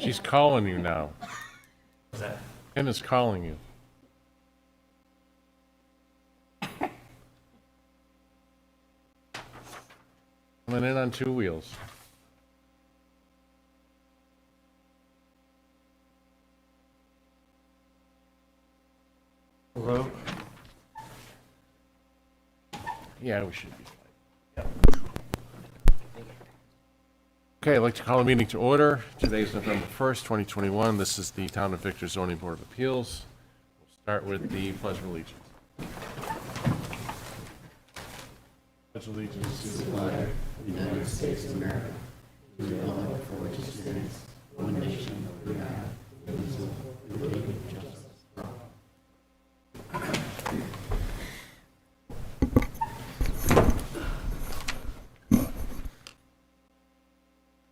She's calling you now. What's that? Ken is calling you. Coming in on two wheels. Hello? Yeah, we should be fine. Okay, I'd like to call the meeting to order. Today is November 1st, 2021. This is the Town of Victor Zoning Board of Appeals. We'll start with the Pledge of Allegiance. Pledge of Allegiance to the flag of the United States of America, to the republic for which it stands, one nation, under God, indivisible, with liberty and justice for all.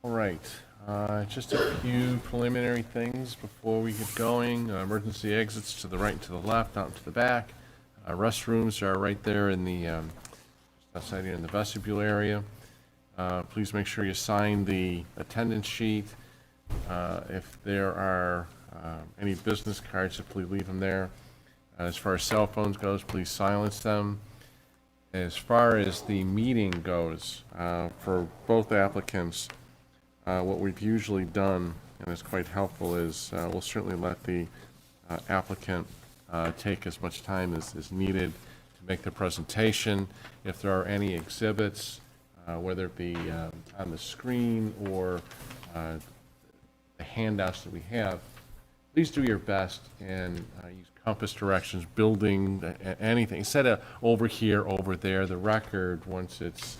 All right, just a few preliminary things before we get going. Emergency exits to the right and to the left, out and to the back. Restrooms are right there in the, just outside here in the vestibule area. Please make sure you sign the attendance sheet. If there are any business cards, please leave them there. As far as cell phones goes, please silence them. As far as the meeting goes, for both applicants, what we've usually done, and it's quite helpful, is we'll certainly let the applicant take as much time as needed to make the presentation. If there are any exhibits, whether it be on the screen or the handouts that we have, please do your best and use compass directions, building, anything. Instead of over here, over there, the record, once it's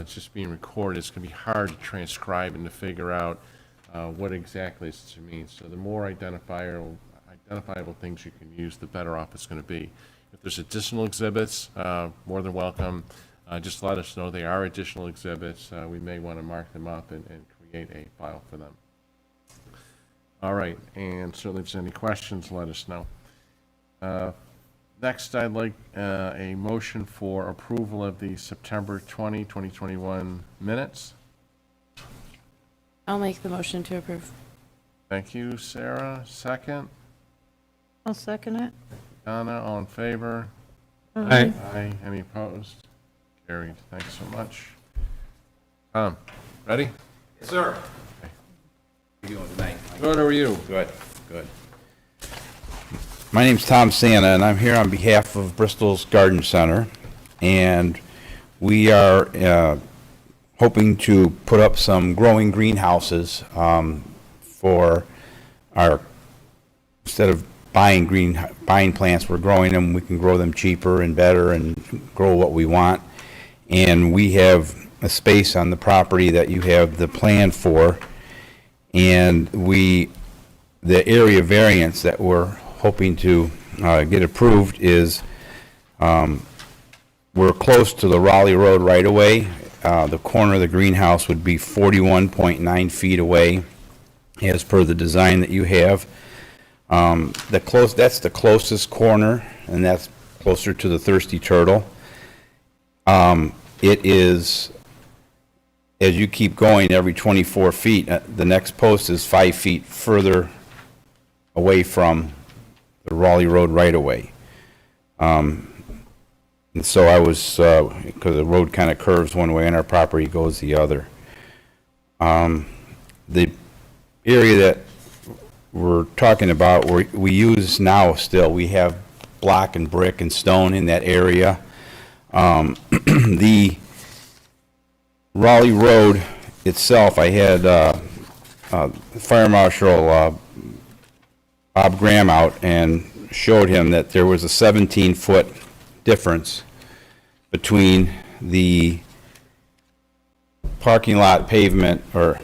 just being recorded, it's going to be hard to transcribe and to figure out what exactly it means. So the more identifiable things you can use, the better off it's going to be. If there's additional exhibits, more than welcome. Just let us know they are additional exhibits. We may want to mark them up and create a file for them. All right, and certainly if there's any questions, let us know. Next, I'd like a motion for approval of the September 20, 2021 minutes. I'll make the motion to approve. Thank you, Sarah. Second. I'll second it. Donna, all in favor? Aye. Aye. Any opposed? Carried. Thanks so much. Tom, ready? Yes, sir. How you doing tonight? Good, how are you? Good, good. My name's Tom Santa, and I'm here on behalf of Bristol's Garden Center, and we are hoping to put up some growing greenhouses for our, instead of buying plants, we're growing them. We can grow them cheaper and better and grow what we want. And we have a space on the property that you have the plan for, and the area variance that we're hoping to get approved is we're close to the Raleigh Road right away. The corner of the greenhouse would be 41.9 feet away as per the design that you have. That's the closest corner, and that's closer to the Thirsty Turtle. It is, as you keep going every 24 feet, the next post is 5 feet further away from the Raleigh Road right-of-way. And so I was, because the road kind of curves one way and our property goes the other. The area that we're talking about, we use now still, we have block and brick and stone in that area. The Raleigh Road itself, I had Fire Marshal Bob Graham out and showed him that there was a 17-foot difference between the parking lot pavement or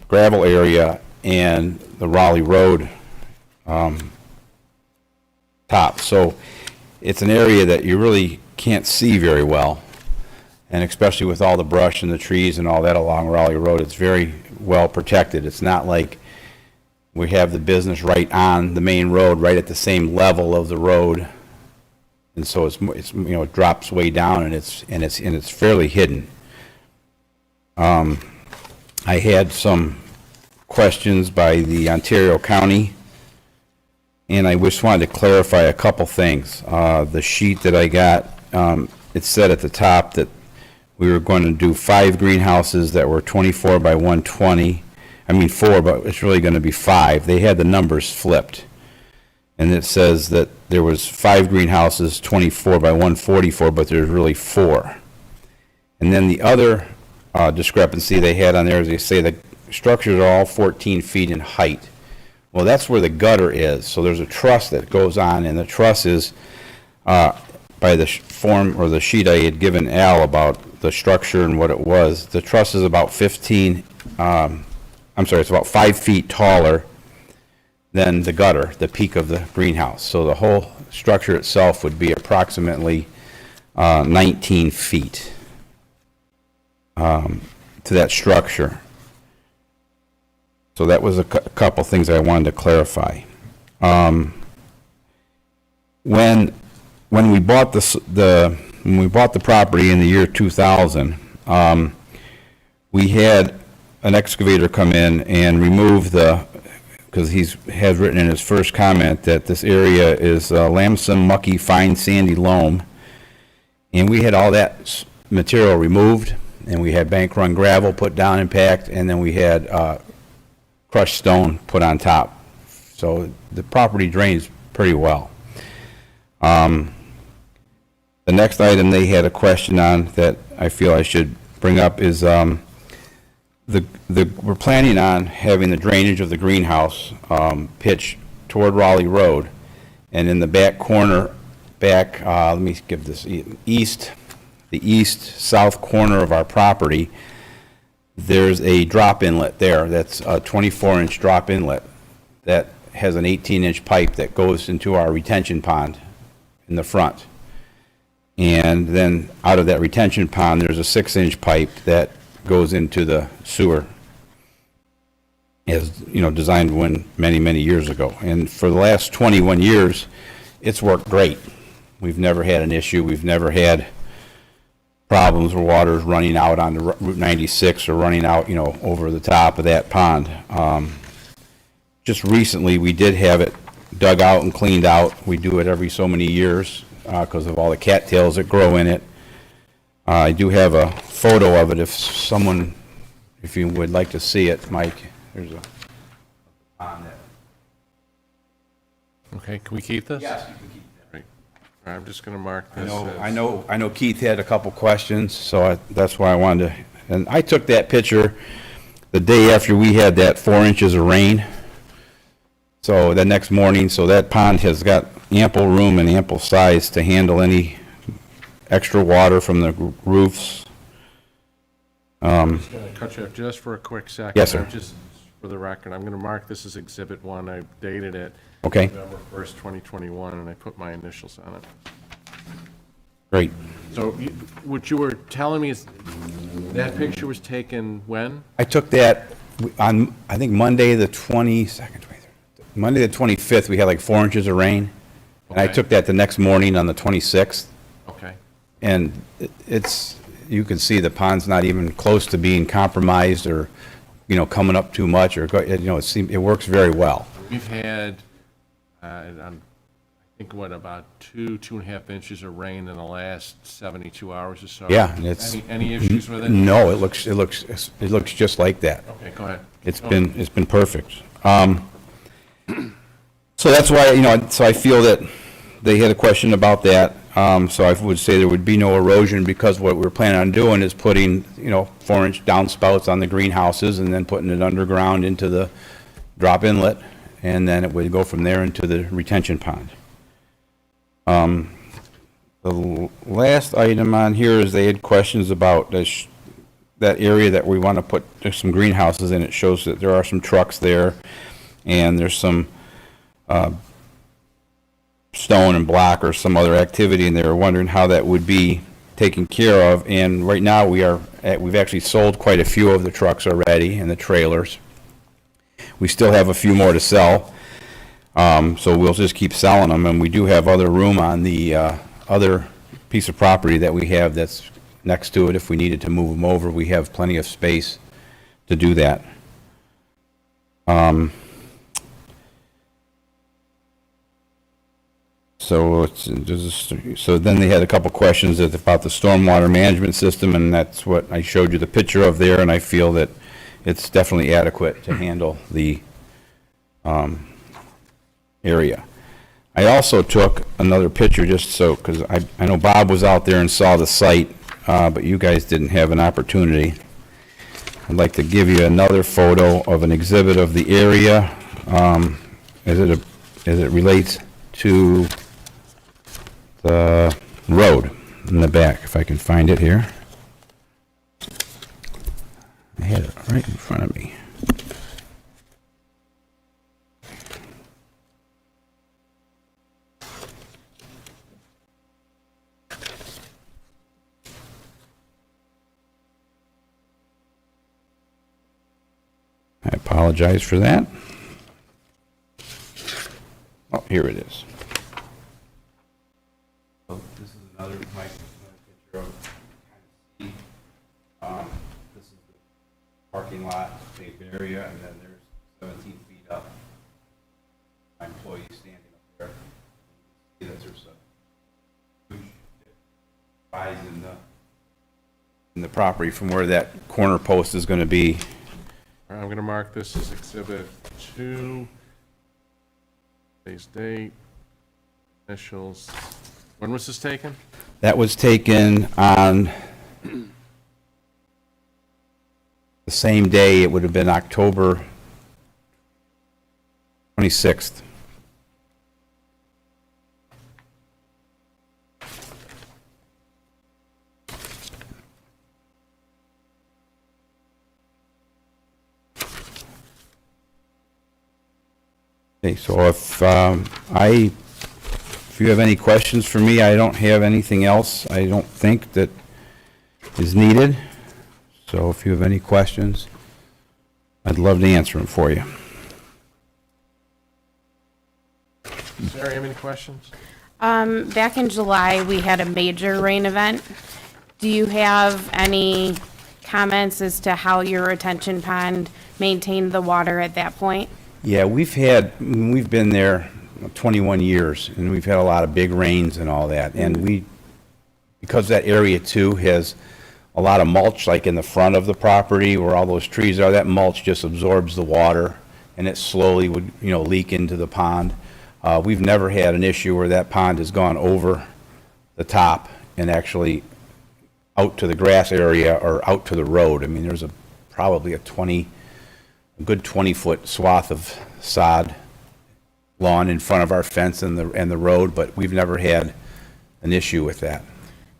gravel area and the Raleigh Road top. So it's an area that you really can't see very well, and especially with all the brush and the trees and all that along Raleigh Road, it's very well protected. It's not like we have the business right on the main road, right at the same level of the road, and so it's it drops way down, and it's fairly hidden. I had some questions by the Ontario County, and I just wanted to clarify a couple things. The sheet that I got, it said at the top that we were going to do 5 greenhouses that were 24 by 120. I mean 4, but it's really going to be 5. They had the numbers flipped. And it says that there was 5 greenhouses, 24 by 144, but there's really 4. And then the other discrepancy they had on there is they say the structures are all 14 feet in height. Well, that's where the gutter is. So there's a truss that goes on, and the truss is, by the form or the sheet I had given Al about the structure and what it was, the truss is about it's about 5 feet taller than the gutter, the peak of the greenhouse. So the whole structure itself would be approximately 19 feet to that structure. So that was a couple things I wanted to clarify. When we bought when we bought the property in the year 2000, we had an excavator come in and remove because he has written in his first comment that this area is lamsome, mucky, fine, sandy loam. And we had all that material removed, and we had bank run gravel put down and packed, and then we had crushed stone put on top. So the property drains pretty well. The next item they had a question on that I feel I should bring up is we're planning on having the drainage of the greenhouse pitch toward Raleigh Road, and in the back corner, let me give this the east-south corner of our property, there's a drop inlet there. That's a 24-inch drop inlet that has an 18-inch pipe that goes into our retention pond in the front. And then out of that retention pond, there's a 6-inch pipe that goes into the sewer, as you know, designed many years ago. And for the last 21 years, it's worked great. We've never had an issue. We've never had problems where water's running out on Route 96 or running out, over the top of that pond. Just recently, we did have it dug out and cleaned out. We do it every so many years because of all the cattails that grow in it. I do have a photo of it if you would like to see it, Mike. There's a pond that. Okay, can we keep this? Yes, you can keep that. Right. All right, I'm just going to mark this. I know Keith had a couple questions, so that's why I wanted to, and I took that picture the day after we had that 4 inches of rain. So the next morning, so that pond has got ample room and ample size to handle any extra water from the roofs. I'm just going to cut you off just for a quick second. Yes, sir. Just for the record, I'm going to mark this as Exhibit 1. I dated it Okay, November 1st, 2021, and I put my initials on it. great. So what you were telling me is that picture was taken when? I took that on, I think Monday the 22nd, 23rd. Monday the 25th, we had like 4 inches of rain. And I Okay. took that the next morning on the 26th. Okay. And you can see the pond's not even close to being compromised or, coming up too much, or, it works very well. We've had, I think, about 2.5 inches of rain in the last 72 hours or so. Yeah, and it's. Any issues with it? No, it looks just like that. Okay, go ahead. It's been perfect. So that's why, so I feel that they had a question about that. So I would say there would be no erosion because what we're planning on doing is putting, 4-inch downspouts on the greenhouses and then putting it underground into the drop inlet, and then it would go from there into the retention pond. The last item on here is they had questions about that area that we want to put some greenhouses in. It shows that there are some trucks there, and there's some stone and block or some other activity, and they were wondering how that would be taken care of. And right now we've actually sold quite a few of the trucks already and the trailers. We still have a few more to sell, so we'll just keep selling them. And we do have other room on the other piece of property that we have that's next to it. If we needed to move them over, we have plenty of space to do that. So then they had a couple questions about the stormwater management system, and that's what I showed you the picture of there, and I feel that it's definitely adequate to handle the area. I also took another picture just so, because I know Bob was out there and saw the site, but you guys didn't have an opportunity. I'd like to give you another photo of an exhibit of the area as it relates to the road in the back, if I can find it here. I had it right in front of me. I apologize for that. Oh, here it is. So this is another picture of this is the parking lot, paved area, and then there's 17 feet up. My employee standing up there. You can see that there's a huge rise in the property from where that corner post is going to be. I'm going to mark this as Exhibit 2. Today's date, initials. When was this taken? That was taken on the same day. It would have been October 26th. Okay, so if you have any questions for me, I don't have anything else, I don't think, that is needed. So if you have any questions, I'd love to answer them for you. Sarah, you have any questions? Back in July, we had a major rain event. Do you have any comments as to how your retention pond maintained the water at that point? Yeah, we've been there 21 years, and we've had a lot of big rains and all that, and because that area too has a lot of mulch, like in the front of the property where all those trees are, that mulch just absorbs the water, and it slowly would, leak into the pond. We've never had an issue where that pond has gone over the top and actually out to the grass area or out to the road. I mean, there's probably a good 20-foot swath of sod lawn in front of our fence and the road, but we've never had an issue with that.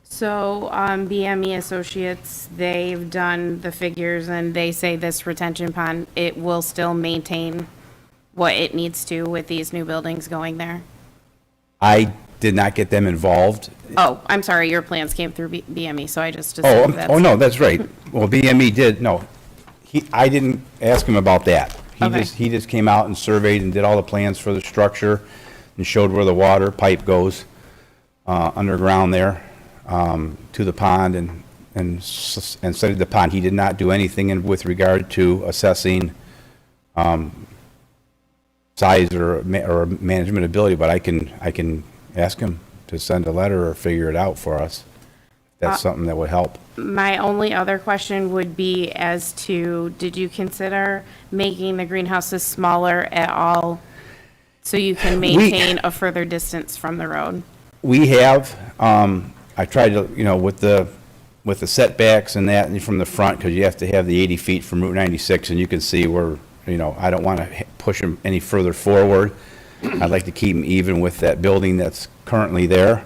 So, BME Associates, they've done the figures and they say this retention pond, it will still maintain what it needs to with these new buildings going there? I did not get them involved. Oh, I'm sorry, your plans came through BME, so I just assumed that's... Oh, no, that's right. Well, BME did, no. I didn't ask him about that. Okay. He just came out and surveyed and did all the plans for the structure and showed where the water pipe goes underground there to the pond and studied the pond. He did not do anything with regard to assessing size or management ability, but I can ask him to send a letter or figure it out for us. That's something that would help. My only other question would be as to, did you consider making the greenhouses smaller at all so you can maintain a further distance from the road? We have, I tried to, with the setbacks and that and from the front, because you have to have the 80 feet from Route 96, and you can see where, I don't want to push them any further forward. I'd like to keep them even with that building that's currently there.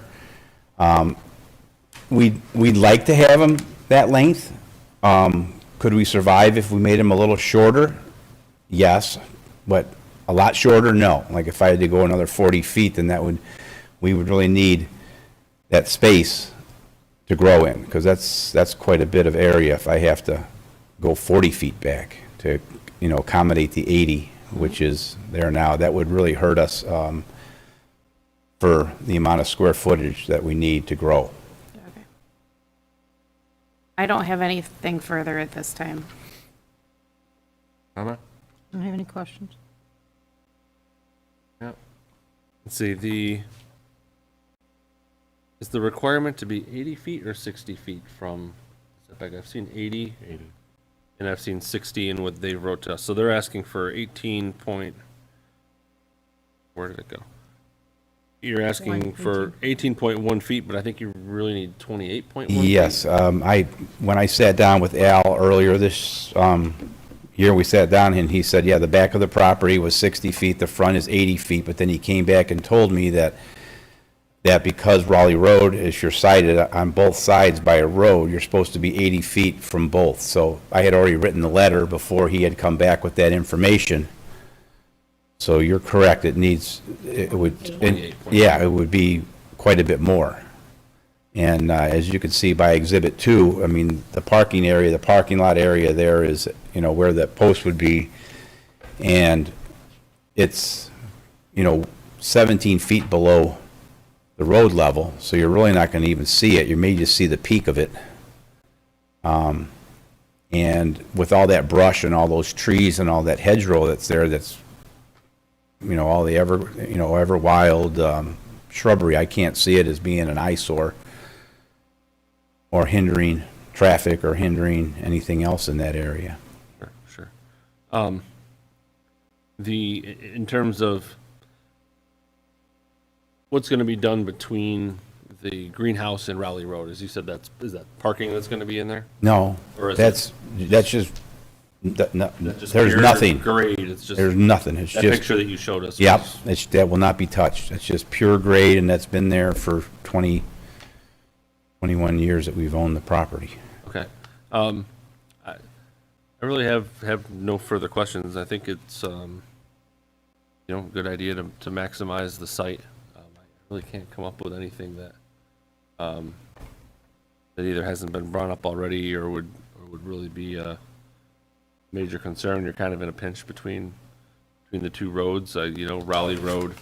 We'd like to have them that length. Could we survive if we made them a little shorter? Yes, but a lot shorter, no. Like if I had to go another 40 feet, then we would really need that space to grow in, because that's quite a bit of area if I have to go 40 feet back to, accommodate the 80, which is there now. That would really hurt us for the amount of square footage that we need to grow. Okay. I don't have anything further at this time. Anna? Don't have any questions? Yeah. Let's see, is the requirement to be 80 feet or 60 feet from setback? I've seen 80, 80. and I've seen 60 in what they wrote to us. So they're asking for 18 point, where did it go? You're asking for 18.1 feet, but I think you really need 28.1 feet. Yes, when I sat down with Al earlier this year, we sat down and he said, yeah, the back of the property was 60 feet, the front is 80 feet, but then he came back and told me that because Raleigh Road is you're sited on both sides by a road, you're supposed to be 80 feet from both. So I had already written the letter before he had come back with that information. So you're correct, it would, yeah, it would be quite a bit more. And as you can see by Exhibit 2, I mean, the parking area, the parking lot area there is, where the post would be. And it's, 17 feet below the road level, so you're really not going to even see it. You may just see the peak of it. And with all that brush and all those trees and all that hedgerow that's there, that's all the ever wild shrubbery, I can't see it as being an eyesore or hindering traffic or hindering anything else in that area. Sure. In terms of what's going to be done between the greenhouse and Raleigh Road, as you said, is that parking that's going to be in there? No, Or is that's just, Just there's pure nothing. Grade, it's just There's nothing. It's that just, picture that you showed us. yep, was- that will not be touched. It's just pure grade, and that's been there for 21 years that we've owned the property. Okay. I really have no further questions. I think it's, a good idea to maximize the site. I really can't come up with anything that either hasn't been brought up already or would really be a major concern. You're kind of in a pinch between the two roads. Raleigh Road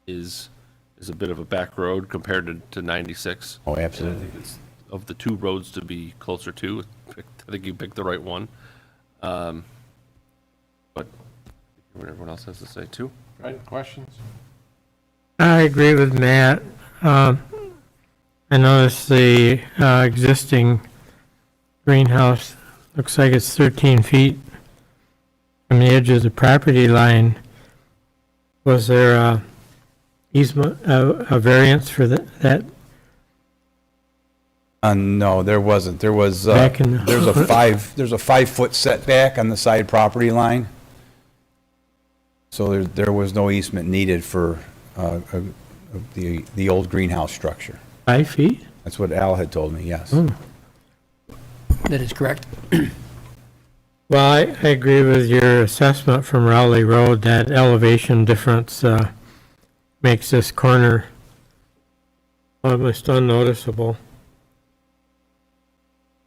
is a bit of a back road compared to 96. Oh, And I absolutely. think it's of the two roads to be closer to. I think you picked the right one. But what everyone else has to say too. Right, questions? I agree with Matt. I noticed the existing greenhouse looks like it's 13 feet from the edge of the property line. Was there a easement, a variance for that? No, there wasn't. There was, Back in- there's a 5-foot setback on the side property line. So there was no easement needed for the old greenhouse structure. 5 feet? That's what Al had told me, yes. That is correct. Well, I agree with your assessment from Raleigh Road. That elevation difference makes this corner almost unnoticeable.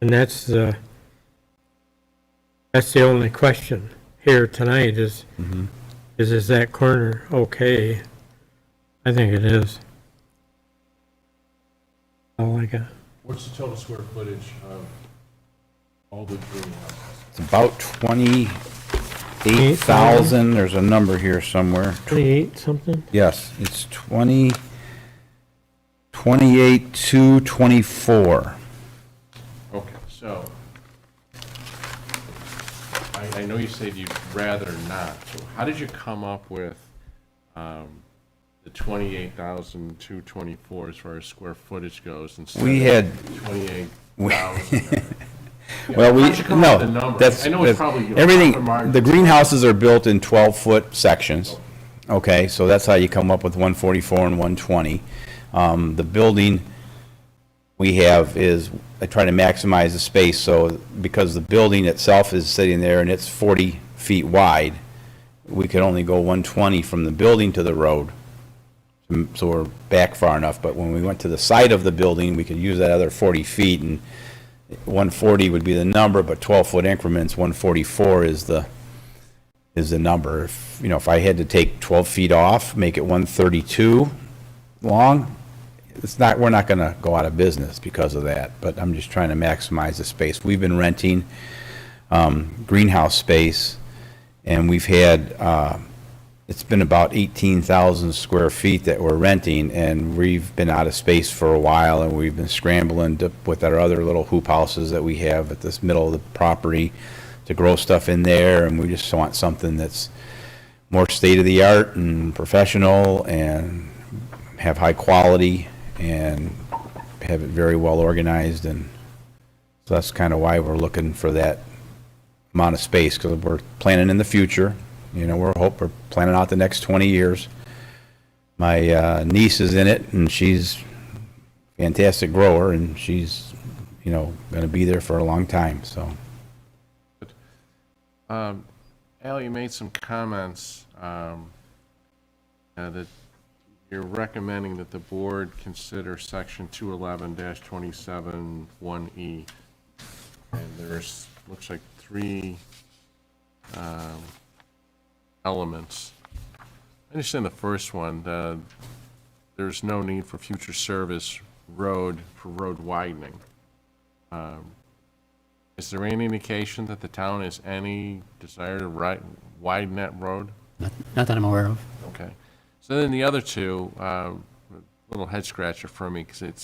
And that's the only question here tonight is that corner okay? I think it is. All I got. What's the total square footage of all the greenhouses? It's about 28,000. There's a number here somewhere. 28 something? Yes, it's 28,224. Okay, so, I know you said you'd rather not, so how did you come up with the 28,224 as far as square footage goes instead We of had, 28,000? well, How'd you come up with the no, number? that's, I know it's probably, everything, profit margins. the greenhouses are built in 12-foot sections. Okay, so that's how you come up with 144 and 120. The building we have is, I try to maximize the space, so because the building itself is sitting there and it's 40 feet wide, we could only go 120 from the building to the road. So we're back far enough, but when we went to the side of the building, we could use that other 40 feet, and 140 would be the number, but 12-foot increments, 144 is the number. If I had to take 12 feet off, make it 132 long, we're not gonna go out of business because of that, but I'm just trying to maximize the space. We've been renting greenhouse space, and we've had, it's been about 18,000 square feet that we're renting, and we've been out of space for a while, and we've been scrambling with our other little hoop houses that we have at this middle of the property to grow stuff in there, and we just want something that's more state-of-the-art and professional and have high quality and have it very well organized, and so that's kind of why we're looking for that amount of space, because we're planning in the future. You know, we're planning out the next 20 years. My niece is in it, and she's a fantastic grower, and she's, you know, going to be there for a long time, so. Al, you made some comments that you're recommending that the board consider section 211-27(1)(e). And there's, looks like 3 elements. I understand the first one, there's no need for future service for road widening. Is there any indication that the town has any desire to widen that road? Not that I'm aware of. Okay. So then the other two, little head scratcher for me, because it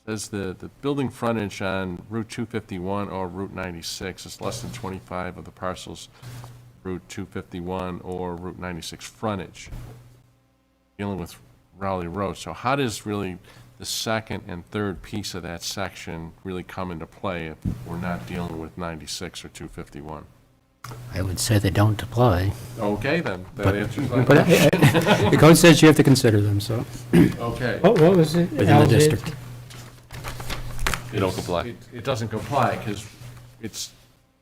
says the building frontage on Route 251 or Route 96 is less than 25 of the parcel's Route 251 or Route 96 frontage, dealing with Raleigh Road. So how does really the second and third piece of that section really come into play if we're not dealing with 96 or 251? I would say they don't apply. Okay, then. That answers my But question. the code says you have to consider them, so, Okay. What was it? within the Al's district. They don't comply. It doesn't comply because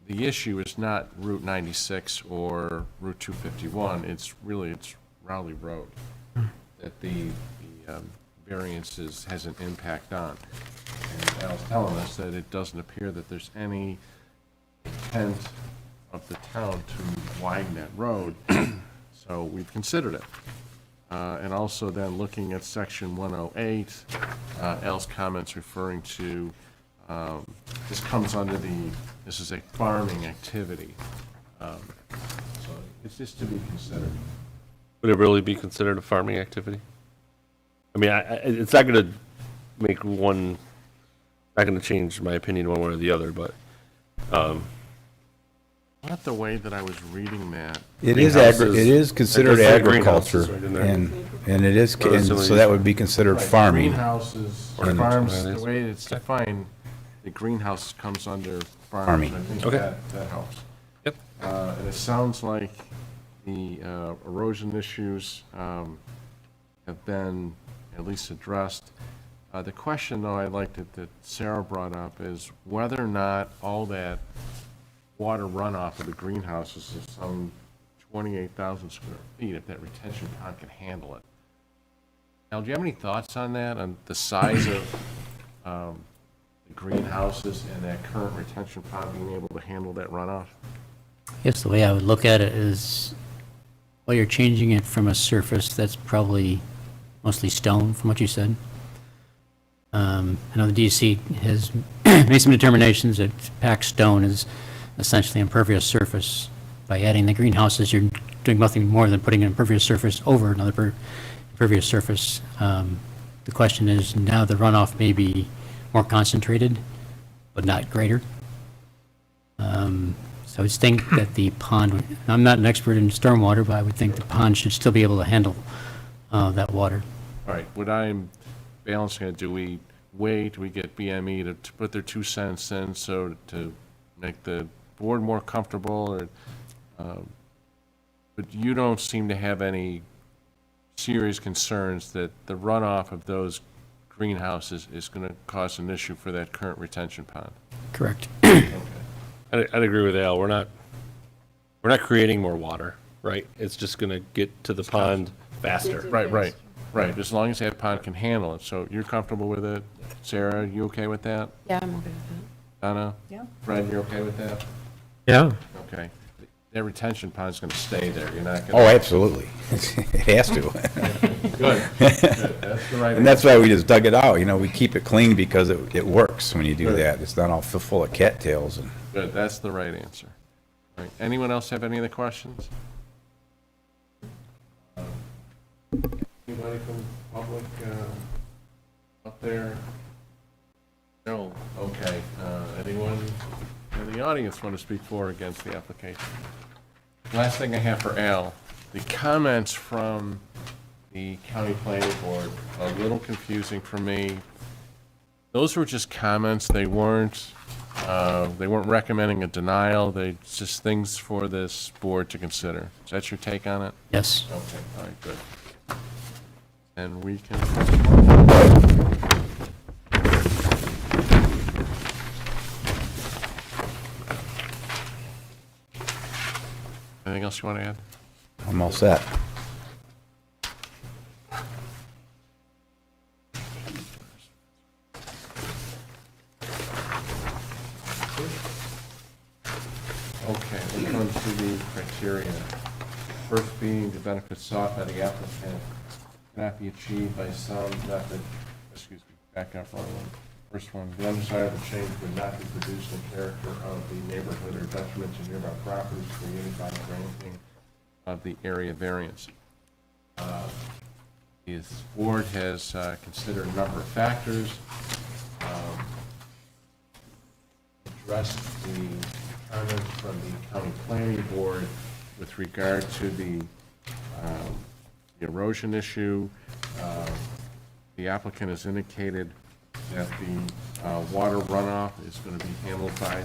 the issue is not Route 96 or Route 251. It's Raleigh Road that the variance has an impact on. And Al's telling us that it doesn't appear that there's any intent of the town to widen that road, so we've considered it. And also then looking at section 108, Al's comments referring to, this comes under this is a farming activity. So it's just to be considered. Would it really be considered a farming activity? I mean, it's not going to not going to change my opinion one way or the other, but, Not the way that I was reading that. It is Greenhouses. it is considered It does say agriculture, greenhouses right in there. and it is, Or and some of so these- that would be considered farming. Greenhouses, Or farms, farms. the way it's defined, the greenhouse comes under Farming. farms. I think Okay. that helps. Yep. And it sounds like the erosion issues have been at least addressed. The question, though, I'd like that Sarah brought up is whether or not all that water runoff of the greenhouses is some 28,000 square feet, if that retention pond can handle it. Al, do you have any thoughts on that, on the size of the greenhouses and that current retention pond being able to handle that runoff? Yes, the way I would look at it is, well, you're changing it from a surface that's probably mostly stone, from what you said. I know the DEC has made some determinations that packed stone is essentially impervious surface. By adding the greenhouses, you're doing nothing more than putting an impervious surface over another impervious surface. The question is, now the runoff may be more concentrated, but not greater. So I would think that the pond, I'm not an expert in stormwater, but I would think the pond should still be able to handle that water. All right, what I'm balancing it, do we wait, do we get BME to put their 2 cents in, so to make the board more comfortable, or, but you don't seem to have any serious concerns that the runoff of those greenhouses is going to cause an issue for that current retention pond? Correct. I'd agree with Al. We're not creating more water, right? It's just going to get to the pond faster. Right, as long as that pond can handle it, so you're comfortable with it? Sarah, you okay with that? Yeah, I'm okay with Donna? Yeah. Fred, you're okay with that? Yeah, Okay. That retention pond's gonna stay there, you're not Oh, gonna... absolutely. It has to. Good. That's the right And that's why we just dug it out, you know, we keep it clean because it works when you do Good. that. It's not all full of cattails and. Good, that's the right answer. All right, anyone else have any other questions? Anybody from public up there? No, okay. Anyone in the audience want to speak for or against the application? Last thing I have for Al, the comments from the county planning board are a little confusing for me. Those were just comments, they weren't recommending a denial, they just things for this board to consider. Is that your take on it? Yes. Okay, all right, good. And we can. Anything else you want to add? I'm all set. Okay, we come to the criteria. First being the benefits sought by the applicant cannot be achieved by some method, excuse me, back up on one. First one, the undesirable change would not be produced in character of the neighborhood or detriment to nearby properties created by the granting of the area variance. The board has considered a number of factors, addressed the comments from the county planning board with regard to the erosion issue. The applicant has indicated that the water runoff is going to be handled by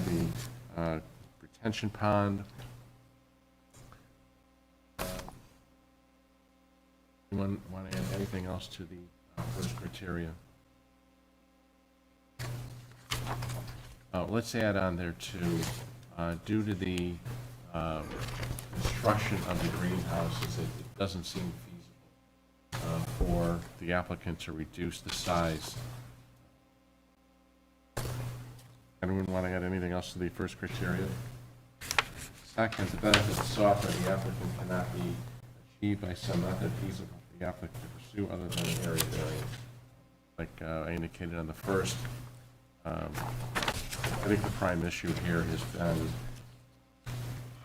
the retention pond. Anyone want to add anything else to the first criteria? Let's add on there too, due to the construction of the greenhouses, it doesn't seem feasible for the applicant to reduce the size. Anyone want to add anything else to the first criteria? Second, the benefits sought by the applicant cannot be achieved by some method feasible for the applicant to pursue other than an area variance. Like I indicated on the first, I think the prime issue here has been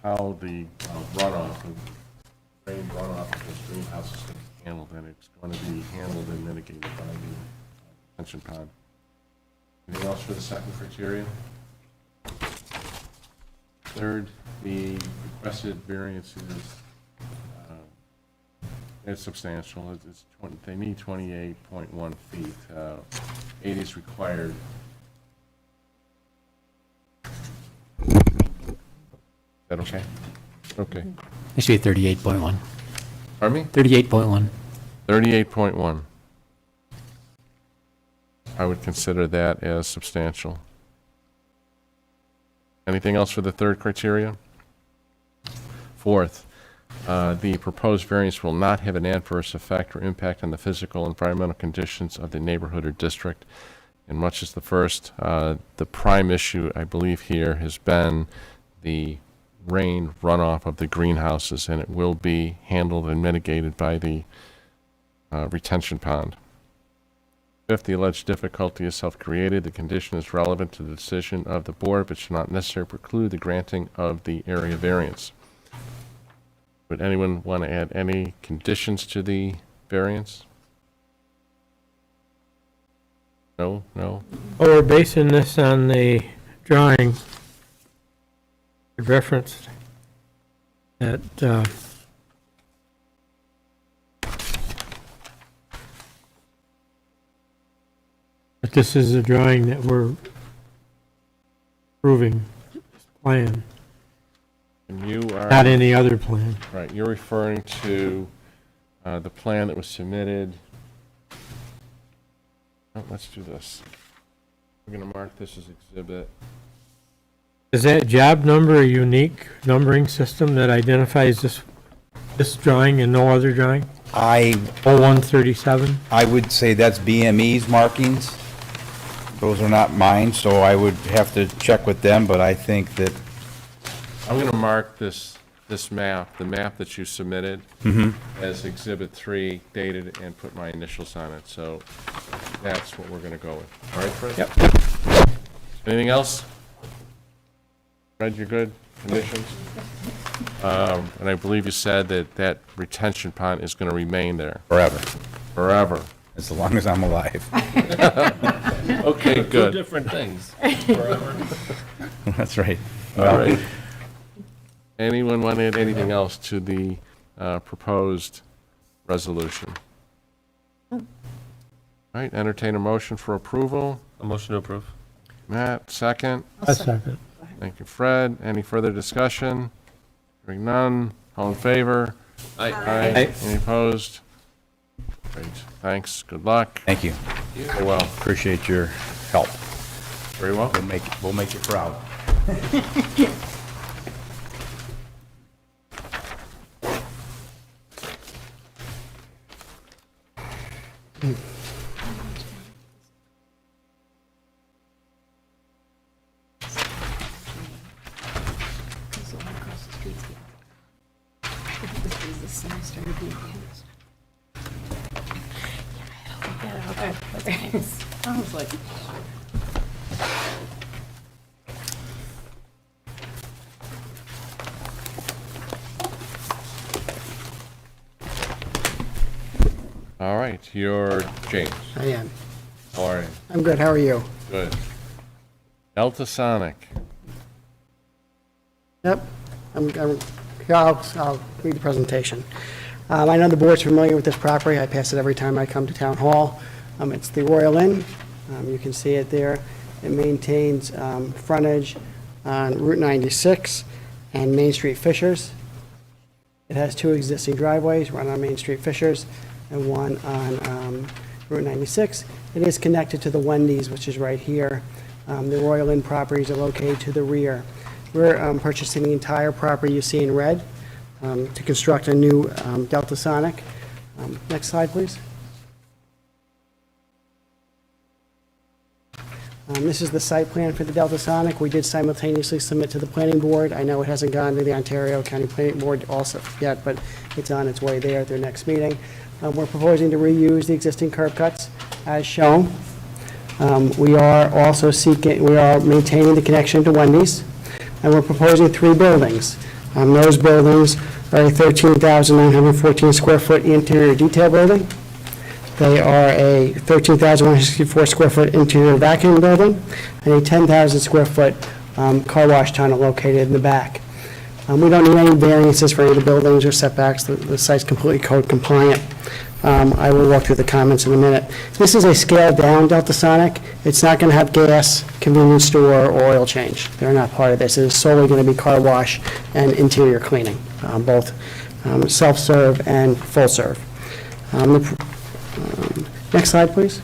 how the runoff, rain runoff of this greenhouse is going to be handled, and it's going to be handled and mitigated by the retention pond. Anything else for the second criteria? Third, the requested variance is it's substantial. It's 20, they need 28.1 feet. 8 is required. Is that okay? Okay. It should be 38.1. Pardon me? 38.1. 38.1. I would consider that as substantial. Anything else for the third criteria? Fourth, the proposed variance will not have an adverse effect or impact on the physical and environmental conditions of the neighborhood or district. And much as the first, the prime issue, I believe here, has been the rain runoff of the greenhouses, and it will be handled and mitigated by the retention pond. Fifth, the alleged difficulty is self-created. The condition is relevant to the decision of the board, but should not necessarily preclude the granting of the area variance. Would anyone want to add any conditions to the variance? No, no? Well, we're basing this on the drawing referenced that, but this is a drawing that we're approving, this plan, And you are, not any other plan. right, you're referring to the plan that was submitted. Oh, let's do this. We're going to mark this as exhibit. Is that job number a unique numbering system that identifies this drawing and no other drawing? I 0137? would say that's BME's markings. Those are not mine, so I would have to check with them, but I think that, I'm going to mark this map, the map that you submitted, as Exhibit 3 dated and put my initials on it. So that's what we're going to go with. All right, Fred? Yep. Anything else? Fred, you're good? Conditions? And I believe you said that that retention pond is going to remain there Forever, forever. as long as I'm alive. Okay, Two good. different things. That's right. All right. Anyone want to add anything else to the proposed resolution? All right, entertain a motion for approval. A motion to approve. Matt, second. A second. Thank you, Fred. Any further discussion? Hearing none. All in favor? Aye. Any opposed? Great. Thanks. Good luck. Thank you. Very well. Appreciate your help. Very well. We'll make you proud. All right, you're James. I am. How are you? I'm good. How are you? Good. Delta Sonic. Yep. Here, I'll read the presentation. I know the board's familiar with this property. I pass it every time I come to Town Hall. It's the Royal Inn. You can see it there. It maintains frontage on Route 96 and Main Street Fishers. It has two existing driveways, one on Main Street Fishers and one on Route 96. It is connected to the Wendy's, which is right here. The Royal Inn properties are located to the rear. We're purchasing the entire property you see in red to construct a new Delta Sonic. Next slide, please. This is the site plan for the Delta Sonic. We did simultaneously submit to the planning board. I know it hasn't gone to the Ontario County Planning Board also yet, but it's on its way there at their next meeting. We're proposing to reuse the existing curb cuts as shown. We are also maintaining the connection to Wendy's, and we're proposing 3 buildings. Those buildings are a 13,914 square foot interior detail building. They are a 13,164 square foot interior vacuum building and a 10,000 square foot car wash tunnel located in the back. We don't need any variances for any of the buildings or setbacks. The site's completely code compliant. I will walk through the comments in a minute. This is a scaled down Delta Sonic. It's not going to have gas, convenience store, or oil change. They're not part of this. It is solely going to be car wash and interior cleaning, both self-serve and full-serve. Next slide, please.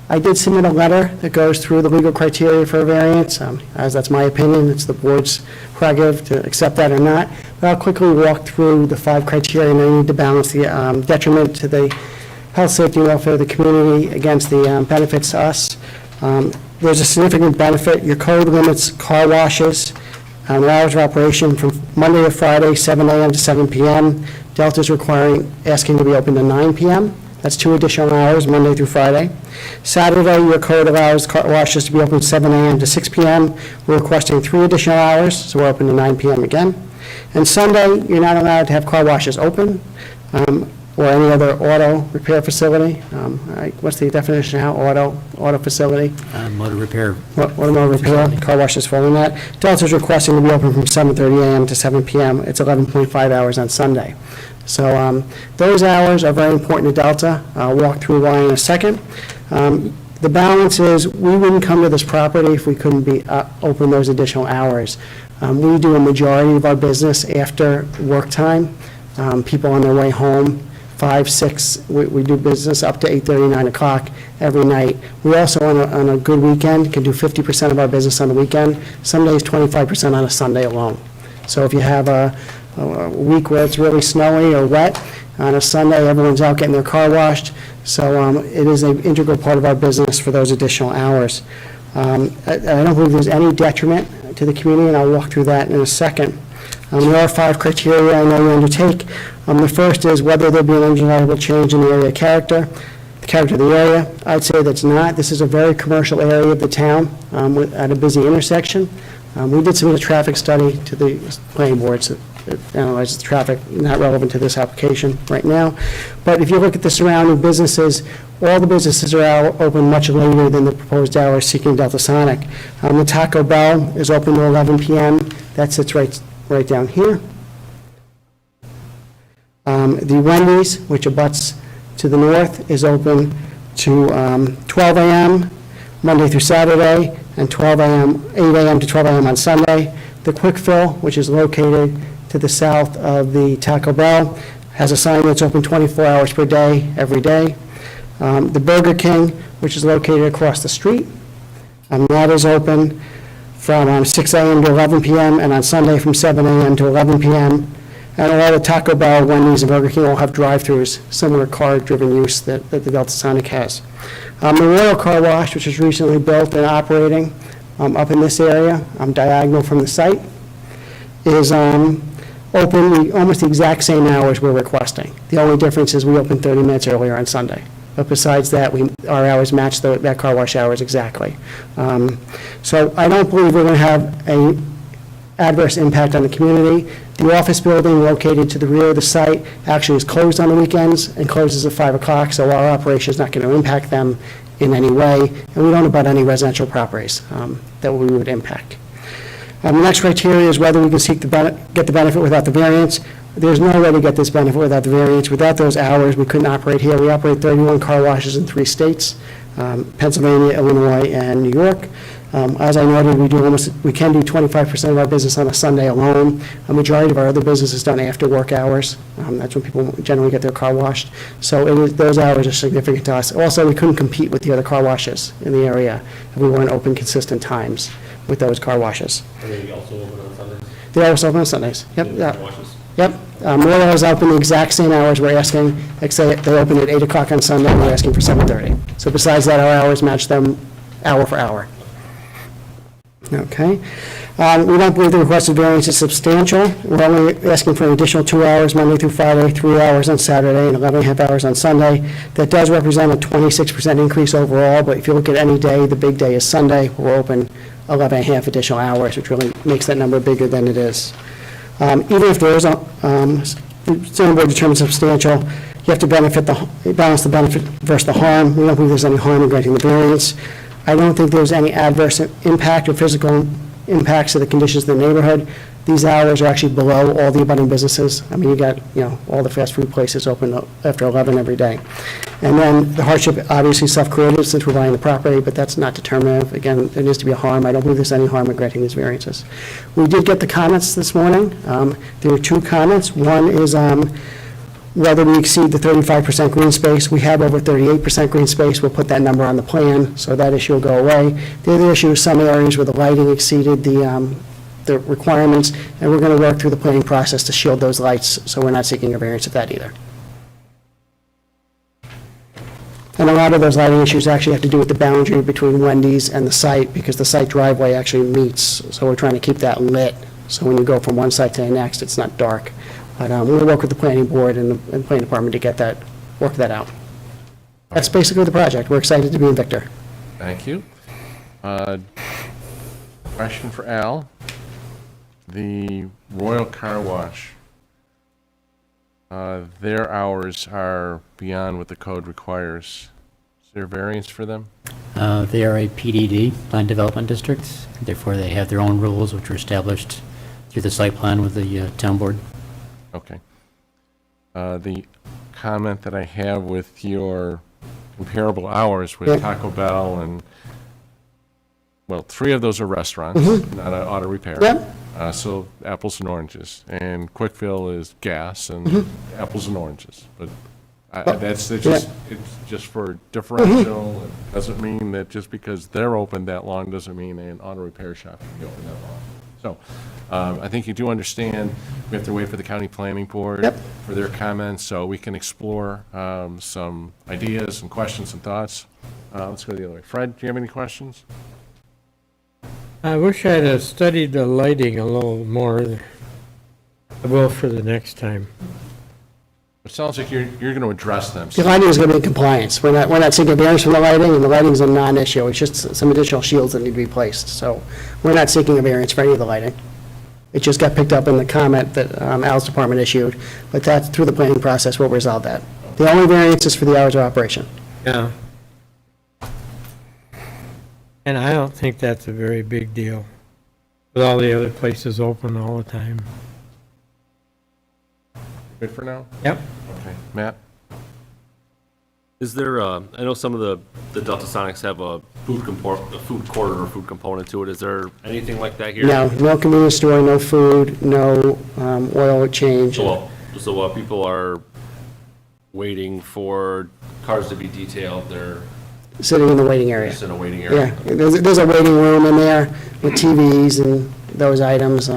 I did submit a letter that goes through the legal criteria for a variance, as that's my opinion. It's the board's prerogative to accept that or not. But I'll quickly walk through the 5 criteria, and I need to balance the detriment to the health, safety, and welfare of the community against the benefits to us. There's a significant benefit. Your code limits car washes, hours of operation from Monday to Friday, 7 a.m. to 7 p.m. Delta's asking to be open to 9 p.m. That's 2 additional hours, Monday through Friday. Saturday, your code allows car washes to be open 7 a.m. to 6 p.m. We're requesting 3 additional hours, so we're open to 9 p.m. again. And Sunday, you're not allowed to have car washes open or any other auto repair facility. What's the definition of auto facility? Motor repair. Automotive repair, car washes following that. Delta's requesting to be open from 7:30 a.m. to 7 p.m. It's 11.5 hours on Sunday. So those hours are very important to Delta. I'll walk through why in a second. The balance is we wouldn't come to this property if we couldn't be open those additional hours. We do a majority of our business after work time. People on their way home, 5, 6, we do business up to 8:30, 9 o'clock every night. We also, on a good weekend, can do 50% of our business on the weekend, some days 25% on a Sunday alone. So if you have a week where it's really snowy or wet, on a Sunday, everyone's out getting their car washed. So it is an integral part of our business for those additional hours. I don't believe there's any detriment to the community, and I'll walk through that in a second. There are 5 criteria I know you undertake. The first is whether there be an undeniable change in the area character, the character of the area. I'd say that's not. This is a very commercial area of the town at a busy intersection. We did submit a traffic study to the planning board, so it analyzes the traffic, not relevant to this application right now. But if you look at the surrounding businesses, all the businesses are out open much later than the proposed hours seeking Delta Sonic. The Taco Bell is open to 11 p.m. That sits right down here. The Wendy's, which abuts to the north, is open to 12 a.m. Monday through Saturday, and 8 a.m. to 12 a.m. on Sunday. The Quick Fill, which is located to the south of the Taco Bell, has a sign that's open 24 hours per day, every day. The Burger King, which is located across the street, that is open from 6 a.m. to 11 p.m., and on Sunday from 7 a.m. to 11 p.m. And all the Taco Bell, Wendy's, and Burger King all have drive-throughs, similar car-driven use that the Delta Sonic has. The Royal Car Wash, which was recently built and operating up in this area, diagonal from the site, is open almost the exact same hours we're requesting. The only difference is we open 30 minutes earlier on Sunday. But besides that, our hours match that car wash hours exactly. So I don't believe we're going to have an adverse impact on the community. The office building located to the rear of the site actually is closed on the weekends and closes at 5 o'clock, so our operation is not going to impact them in any way, and we don't abut any residential properties that we would impact. The next criteria is whether we can get the benefit without the variance. There's no way to get this benefit without the variance. Without those hours, we couldn't operate here. We operate 31 car washes in 3 states, Pennsylvania, Illinois, and New York. As I noted, we can do 25% of our business on a Sunday alone. A majority of our other business is done after work hours. That's when people generally get their car washed. So those hours are significant to us. Also, we couldn't compete with the other car washes in the area if we weren't open consistent times with those car washes. Are they also open on Sundays? They're also open on Sundays. Yep, yeah. Washes? Yep. Royal is open the exact same hours we're asking, except they open at 8 o'clock on Sunday, and we're asking for 7:30. So besides that, our hours match them hour for hour. Okay. We don't believe the requested variance is substantial. We're only asking for an additional 2 hours Monday through Friday, 3 hours on Saturday, and 11 and a half hours on Sunday. That does represent a 26% increase overall, but if you look at any day, the big day is Sunday. We're open 11 and a half additional hours, which really makes that number bigger than it is. Even if there is a zoning board determines substantial, you have to balance the benefit versus the harm. We don't believe there's any harm in granting the variance. I don't think there's any adverse impact or physical impacts to the conditions in the neighborhood. These hours are actually below all the abutting businesses. I mean, you got, all the fast food places open after 11 every day. And then the hardship, obviously self-created since we're buying the property, but that's not determinative. Again, there needs to be a harm. I don't believe there's any harm in granting these variances. We did get the comments this morning. There were 2 comments. One is whether we exceed the 35% green space. We have over 38% green space. We'll put that number on the plan, so that issue will go away. The other issue is some areas where the lighting exceeded the requirements, and we're going to work through the planning process to shield those lights, so we're not seeking a variance of that either. And a lot of those lighting issues actually have to do with the boundary between Wendy's and the site, because the site driveway actually meets, so we're trying to keep that lit, so when you go from one site to the next, it's not dark. But we'll work with the planning board and the planning department to work that out. That's basically the project. We're excited to be in Victor. Thank you. Question for Al. The Royal Car Wash, their hours are beyond what the code requires. Is there a variance for them? They are a PDD, Plan Development District. Therefore, they have their own rules, which were established through the site plan with the town board. Okay. The comment that I have with your comparable hours with Taco Bell and, well, 3 of those are restaurants, not an auto repair. Yep. So apples and oranges. And Quick Fill is gas and apples and oranges. But it's just for differential. It doesn't mean that just because they're open that long doesn't mean an auto repair shop can be open that long. So I think you do understand we have to wait for the county planning board for their comments, so we can explore some ideas and questions and thoughts. Let's go the other way. Fred, do you have any questions? I wish I'd have studied the lighting a little more. I will for the next time. It sounds like you're going to address them. The lighting is going to be in compliance. We're not seeking variance from the lighting, and the lighting is a non-issue. It's just some additional shields that need to be placed. So we're not seeking a variance for any of the lighting. It just got picked up in the comment that Al's department issued, but that's through the planning process, we'll resolve that. The only variance is for the hours of operation. Yeah. And I don't think that's a very big deal, with all the other places open all the time. Good for now? Yep. Okay. Matt? Is there, I know some of the Delta Sonics have a food corridor or food component to it. Is there anything like that here? No convenience store, no food, no oil change. So while people are waiting for cars to be detailed, they're Sitting in the waiting area. just in a waiting area? Yeah, there's a waiting room in there with TVs and those items.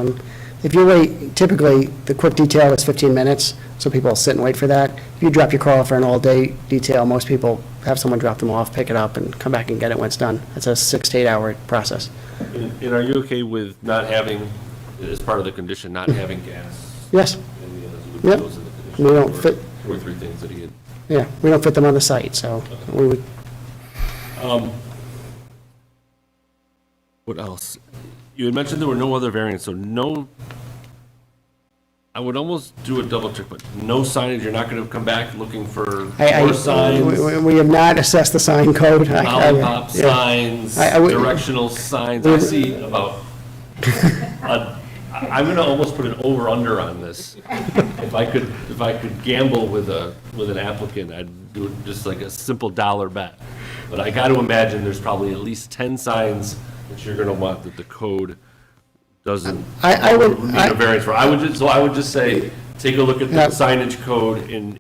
If you wait, typically, the quick detail is 15 minutes, so people sit and wait for that. If you drop your car off for an all-day detail, most people have someone drop them off, pick it up, and come back and get it when it's done. It's a 6 to 8 hour process. And are you okay with not having, as part of the condition, not having gas? Yes, in the others? Yep. Those are the conditions. We don't There were fit- 2 or 3 things that he had. yeah, we don't fit them on the site, so we would, What else? You had mentioned there were no other variants, so no, I would almost do a double check, but no signage, you're not going to come back looking for more signs? we have not assessed the sign code. Lollipop Yeah. signs, I- directional signs, I see about, I'm gonna almost put an over-under on this. If I could gamble with an applicant, I'd do just like a simple dollar bet. But I gotta imagine there's probably at least 10 signs that you're gonna want that the code doesn't I would- need a variance for. I would just say, take a look at the Yeah. signage code, and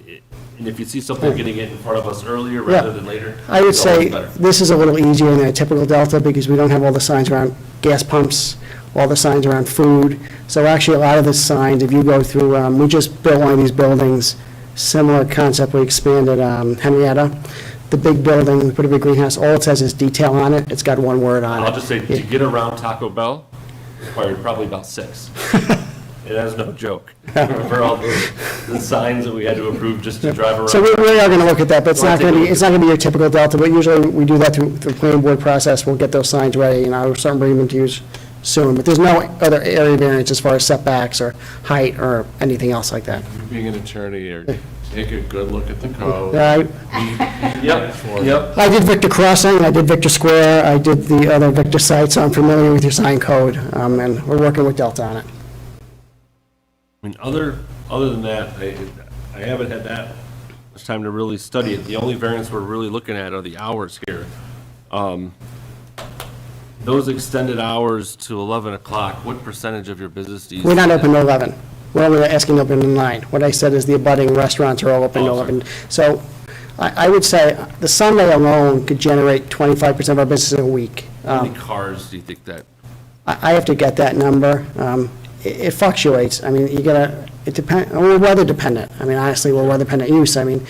if you see something getting it in front of us earlier rather than later, I would it's always say better. this is a little easier than a typical Delta because we don't have all the signs around gas pumps, all the signs around food. So actually, a lot of the signs, if you go through, we just built one of these buildings, similar concept, we expanded Henrietta. The big building, we put a big greenhouse, all it says is detail on it. It's got one word on it. I'll just say, to get around Taco Bell, required probably about 6. And that's no joke. Remember all the signs that we had to approve just to drive around? So we are going to look at that, but it's Well, not take a going to be, look. it's not going to be your typical Delta, but usually we do that through the planning board process. We'll get those signs ready, and I'll start bringing them to you soon. But there's no other area variance as far as setbacks or height or anything else like that. Being an attorney, or take a good look at the code. Yep. I did Victor Crossing, I did Victor Square, I did the other Victor sites, so I'm familiar with your sign code, and we're working with Delta on it. I mean, other than that, I haven't had that much time to really study it. The only variance we're really looking at are the hours here. Those extended hours to 11 o'clock, what percentage of your business do you? We're not see open that? to 11. We're only asking to open to 9. What I said is the abutting restaurants are all open to Oh, sorry. 11. So I would say the Sunday alone could generate 25% of our business in a week. How many cars do you think that? I have to get that number. It fluctuates. I mean, you gotta, it depend, we're weather dependent. I mean, honestly, we're weather dependent use. I mean,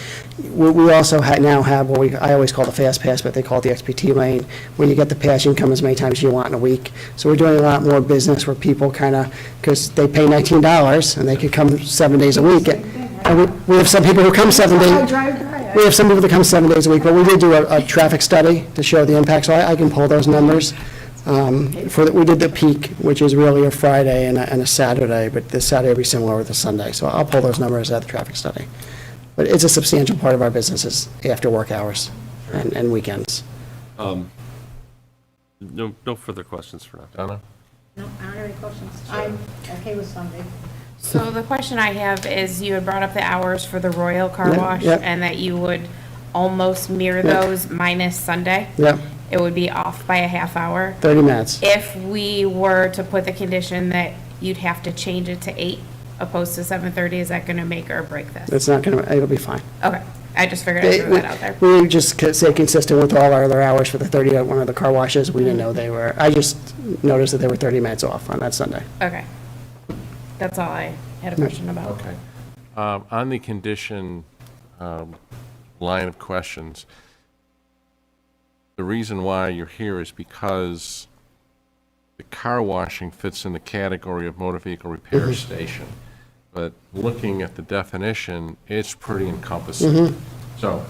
we also now have what I always call the fast pass, but they call it the XPT lane, where you get the pass, you can come as many times as you want in a week. So we're doing a lot more business where people kind of, because they pay $19 and they could come 7 days a week. And we have some people who come 7 days. We have some people that come 7 days a week, but we did do a traffic study to show the impact, so I can pull those numbers. We did the peak, which is really a Friday and a Saturday, but this Saturday will be similar with the Sunday, so I'll pull those numbers at the traffic study. But it's a substantial part of our business is after work hours and weekends. No further questions for now. Donna? No, I don't have any questions. I'm okay with Sunday. So the question I have is, you had brought up the hours for the Royal Car Yeah, Wash, yeah. and that you would almost mirror those minus Sunday. Yep, It would be off by a half hour. 30 minutes. If we were to put the condition that you'd have to change it to 8 opposed to 7:30, is that gonna make or break this? It's not going to, it'll be fine. Okay, I just figured I'd throw that out there. We just stay consistent with all our other hours for the 30 at one of the car washes. We didn't know they were, I just noticed that they were 30 minutes off on that Sunday. Okay. That's all I had a question about. Okay. On the condition line of questions, the reason why you're here is because the car washing fits in the category of motor vehicle repair station. but looking at the definition, it's pretty encompassing. So,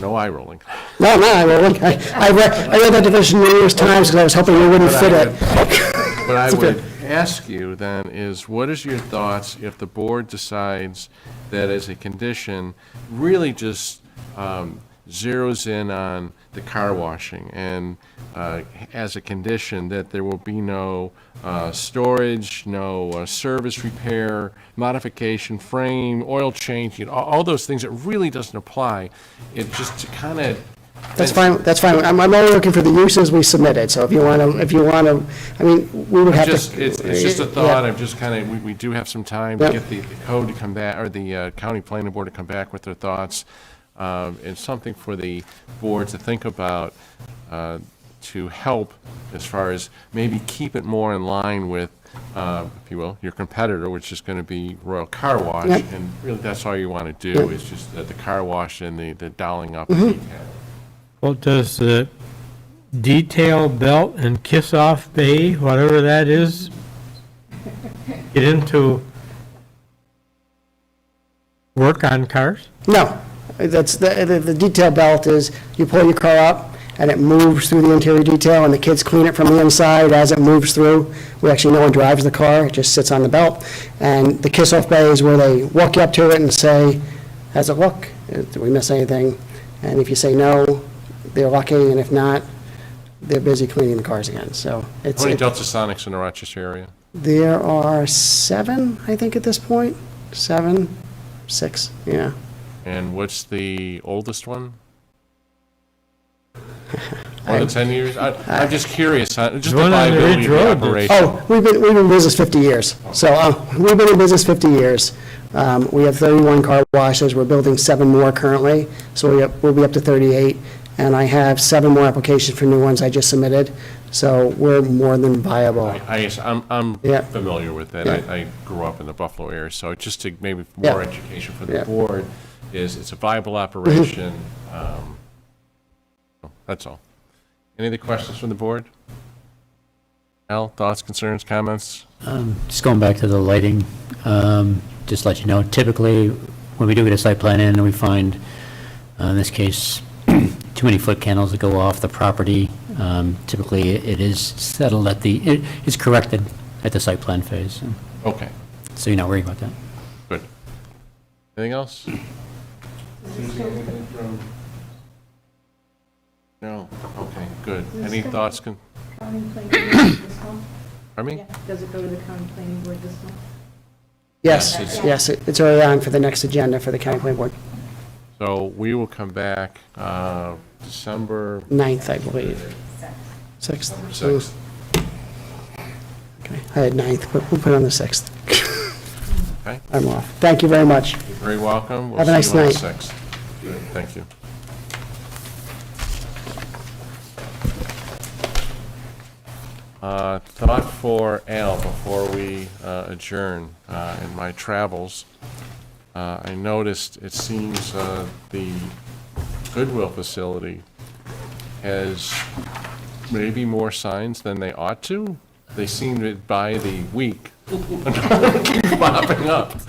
no eye rolling. No, I read that definition numerous times because I was hoping we wouldn't fit it. What I would ask you then is, what is your thoughts if the board decides that as a condition, really just zeroes in on the car washing, and as a condition that there will be no storage, no service repair, modification, frame, oil change, all those things that really doesn't apply, it just to kind of. That's fine. I'm only looking for the uses we submitted, so if you want to, I mean, we would have to. It's just a thought, Yeah. I'm just kind of, we do have some time to Yep. get the code to come back, or the county planning board to come back with their thoughts. It's something for the board to think about, to help as far as maybe keep it more in line with, if you will, your competitor, which is going to be Royal Car Wash. Yep. And really, that's all you want to do, Yep. is just the car wash and the dialing up. Detail. Well, does the detail belt and kiss-off bay, whatever that is, get into work on cars? No, that's, the detail belt is, you pull your car up, and it moves through the interior detail, and the kids clean it from the inside as it moves through. We actually, no one drives the car, it just sits on the belt. And the kiss-off bay is where they walk you up to it and say, how's it look? Did we miss anything? And if you say no, they're lucky, and if not, they're busy cleaning the cars again, so it's. How many Delta Sonics in the Rochester area? There are 7, I think, at this point. 7, 6, yeah. And what's the oldest one? More than 10 years? I'm just curious, just the one on the viability Ridge of the Road that's- operation. Oh, we've been in business 50 years. So we've been in business 50 years. We have 31 car washes. We're building 7 more currently, so we'll be up to 38. And I have 7 more applications for new ones I just submitted. So we're more than viable. I'm Yeah. familiar with it. Yeah. I grew up in the Buffalo area, so just to maybe Yeah. more education for the Yeah. board, is it's a viable operation. That's all. Any other questions from the board? Al, thoughts, concerns, comments? Just going back to the lighting, just to let you know, typically, when we do get a site plan in and we find, in this case, too many foot candles that go off the property, typically it is settled it's corrected at the site plan phase. Okay, So you're not worried about that. good. Anything else? No, okay, good. Any thoughts, County planning board this month? pardon me? Yeah. Does it go to the county planning board this month? Yes, Yes, yes, it's already on for the next agenda for the county planning board. So we will come back December 9th, I believe. 6th. 6th. Okay, I had 9th, but we'll put it on the 6th. Okay, I'm off. Thank you very much. you're very welcome. We'll Have a see you on nice the night. 6th. Good, thank you. Thought for Al before we adjourn. In my travels, I noticed it seems the Goodwill facility has maybe more signs than they ought to. They seem to, by the week, keep popping up.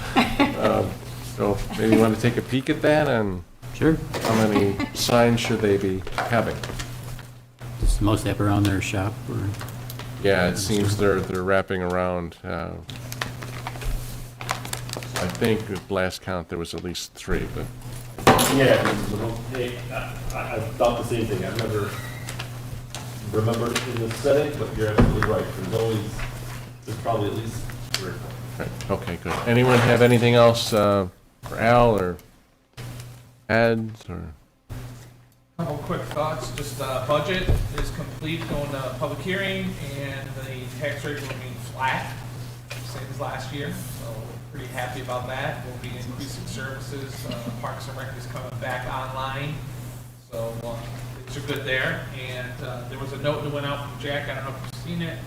So maybe you want to take a peek at that, and Sure. how many signs should they be having? It's mostly up around their shop or? Yeah, it seems they're wrapping around, I think at last count there was at least 3, but Yeah, I thought the same thing. I've never remembered it in this setting, but you're absolutely right. There's probably at least 3 or 4. right, okay, good. Anyone have anything else for Al or Ed or? Couple quick thoughts, just budget is complete, going to public hearing, and the tax rate will remain flat, same as last year, so we're pretty happy about that. We'll be increasing services, Parks and Rec is coming back online, so things are good there. And there was a note that went out from Jack, I don't know if you've seen it,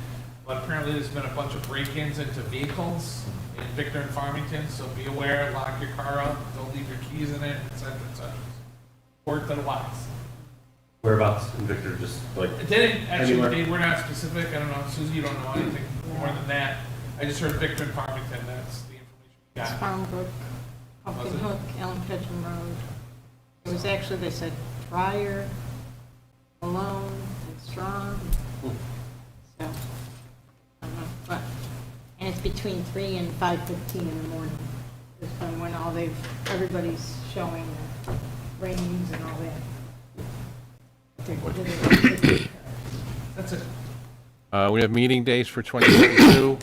but apparently there's been a bunch of break-ins into vehicles in Victor and Farmington, so be aware, lock your car up, don't leave your keys in it, et cetera, et cetera. Report to the lots. Whereabouts in Victor, just like, It didn't, actually, Anywhere. they were not specific, I don't know, Susie, you don't know anything more than that. I just heard Victor and Farmington, that's the information we got. Farm Brook, Pumpkin Hook, Elm Ketchum Road. It was actually, they said Fryer, Malone, and Strong. So, I don't know, but, and it's between 3 and 5:15 in the morning. Is when everybody's showing ratings and all that. That's it. We have meeting dates for 2022.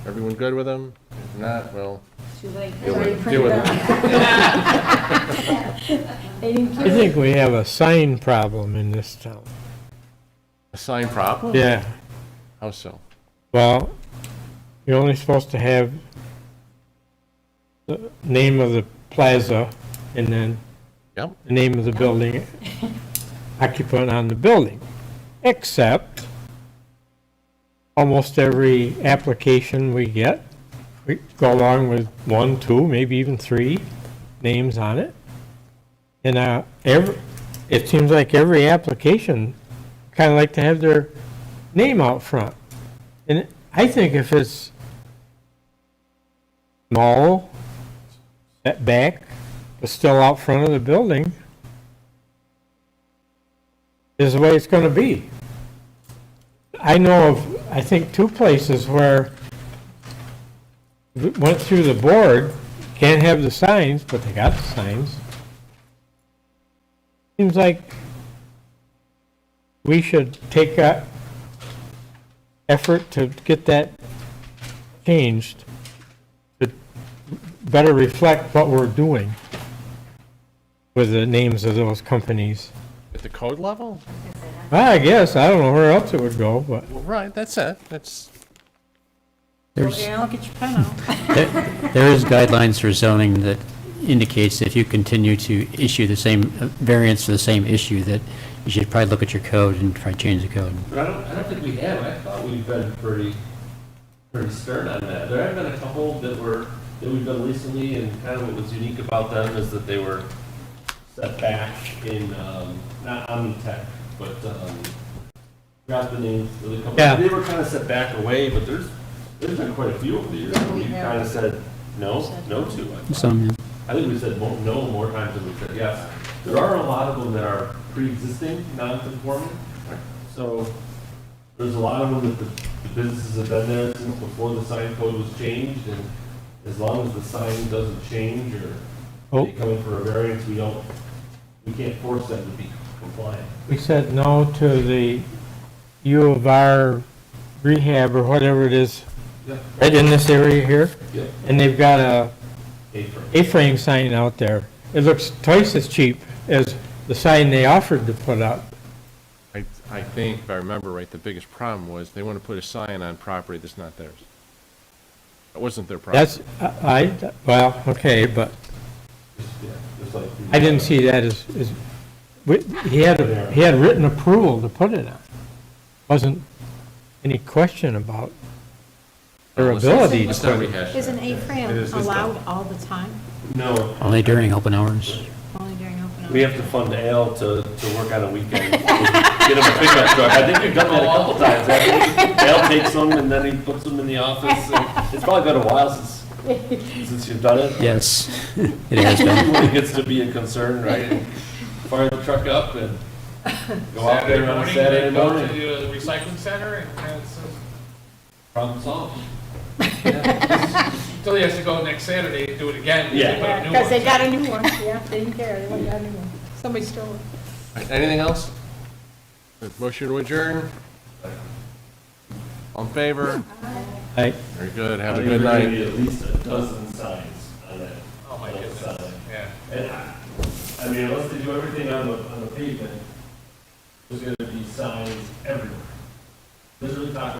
Everyone good with them? If not, well, Too late. deal with it. They didn't I care. think we have a sign problem in this town. A sign problem? Yeah, How so? well, you're only supposed to have the name of the plaza and then Yep. the name of the building, occupant on the building, except almost every application we get, we go along with 1, 2, maybe even 3 names on it. And it seems like every application kind of like to have their name out front. And I think if it's small, set back, but still out front of the building, is the way it's going to be. I know of, I think, 2 places where it went through the board, can't have the signs, but they got the signs. Seems like we should take that effort to get that changed to better reflect what we're doing with the names of those companies. At the code level? Well, I guess, I don't know where else it would go, but Well, right, that's it. That's, There's, Yeah, look at your pen out. there is guidelines for zoning that indicates if you continue to issue the same variance for the same issue, that you should probably look at your code and try to change the code. But I don't think we have. I thought we've been pretty stern on that. There have been a couple that we've done recently, and kind of what was unique about them is that they were set back in, not Omnitech, but, forgot the names of the company. Yeah. They were kind of set back away, but there's been quite a few over the years where we kind of said no to. I thought. Some, I think we said no more times than we said yes. There are a lot of them that are pre-existing, non-conforming. So there's a lot of them that the businesses have been there since before the sign code was changed, and as long as the sign doesn't change or they come in for a variance, we can't force them to be compliant. we said no to the U of R rehab or whatever it is, Yeah. right in this area here, Yep. and they've got a Apron. A-frame sign out there. It looks twice as cheap as the sign they offered to put up. I think, if I remember right, the biggest problem was they want to put a sign on property that's not theirs. It wasn't their property. That's, well, okay, but Yeah, just like the- I didn't see that as, he had written approval to put it on. Wasn't any question about their ability to Let's not put it. rehash Is that. an A-frame It is this allowed all the time? No, only during open hours. Only during open hours? we have to fund Al to work on a weekend. Get him a pickup truck. I think we've done that a couple times. Al takes them and then he puts them in the office. And it's probably been a while since you've done it. Yes, it has been. It gets to be a concern, right? And fire the truck up and go out there on a Saturday Go morning. to the recycling center and it's, Problem solved. until he has to go next Saturday and do it again. Yeah. They put a new Because one. they got a new one, yeah, they didn't care, they went and got a new one. Somebody stole it. Anything else? Motion to adjourn? All in favor? I- Very good, have I a think good we're gonna night. need at least a dozen signs on that. Oh, my on that goodness. sign. Yeah. And I mean, unless they do everything on the pavement, there's gonna be signs everywhere. Literally talking